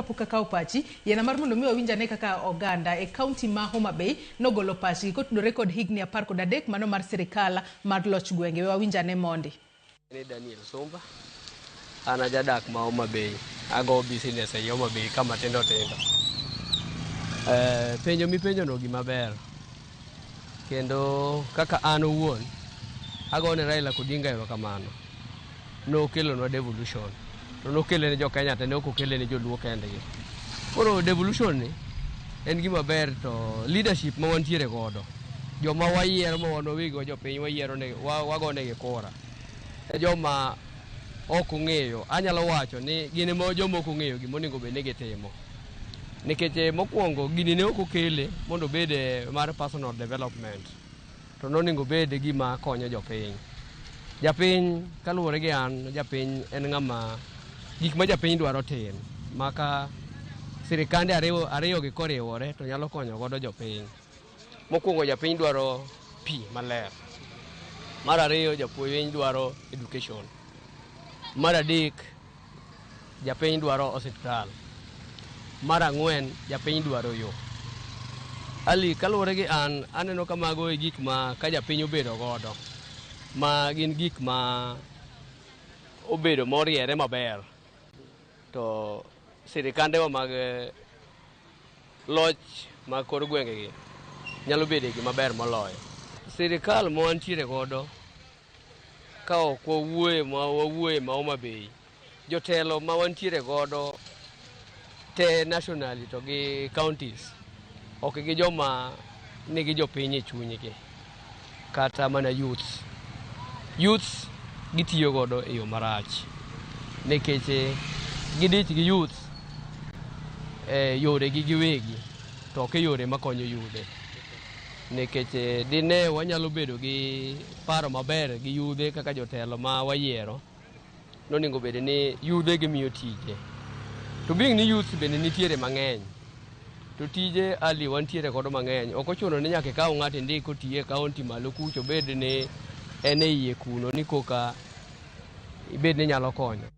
kapok akawo pachi yana mar mondo mi wawinjane kaka oganda e kaunti ma Homa Bay nogolo pachi kotudore kod higni 13 mano mar sirikal mar loch gwenge. Wawinjane mondi. Ni Daniel Sumba, ana jadak ma Homa Bay, ago business e Homa Bay kama tindo. Penjo mipenjo no gima ber. Kendo kaka an owuon agone Raila Odinga erokamano. No kelo no devolution. To no kele ne jo Kenya te ne ok okele ne joluo kendgi. Koro devolution ni en gima ber to leadership ma wantiere godo. Joma wayiero ma wanowigo jo piny wayiero ne wagone gi kora. E joma ok ong'eyo, anyalo wacho ni gine mo joma ok ong'eyo gima onego bed ni gitimo. Nikech mokwongo gini ne ok okele mondo bede mar personal development. To nonego bede gima konyo jopiny. Japiny kaluwore gi an, japiny en ng'ama gik ma japiny dwaro tin. Maka sirikande ariyo gi koriwore to nyalo konyo godo jopiny. Mokwongo japiny dwaro pi maler. Mar ariyo japiny dwaro education. Mar adek japiny dwaro osiptal. Mar ang'wen japiny dwaro yo. Ali kaluwore gi an aneno ka mago e gik ma ka japiny obedo godo ma gin gik ma obedo moriere maber to sirikande wa mag loch mag kor gwenge gi nyalo bedo gima ber moloyo. Sirikal ma wantiere godo ka ok wawuoye ma Homa Bay, jotelo ma wantiere godo te nationally to gi counties ok gi joma nigi jopiny e chunygi kata mana youths gitiyo godo e yo marach nikech gidich gi youth yore gi giwegi to ok yore makonyo yude. Nikech dine wanyalo bedo gi paro maber gi yudhe kaka jotelo ma wayiero nonego bed ni yudhe gimiyo tije. To being ni youth bende nitiere mang'eny. To tije ali wantiere godo mang'eny. Ok ochuno ni nyaka ikaw ng'ato ndiko tiye kaunti malo kucho bed ni en e iye kuno ni koka ibed ni nyalo konyo.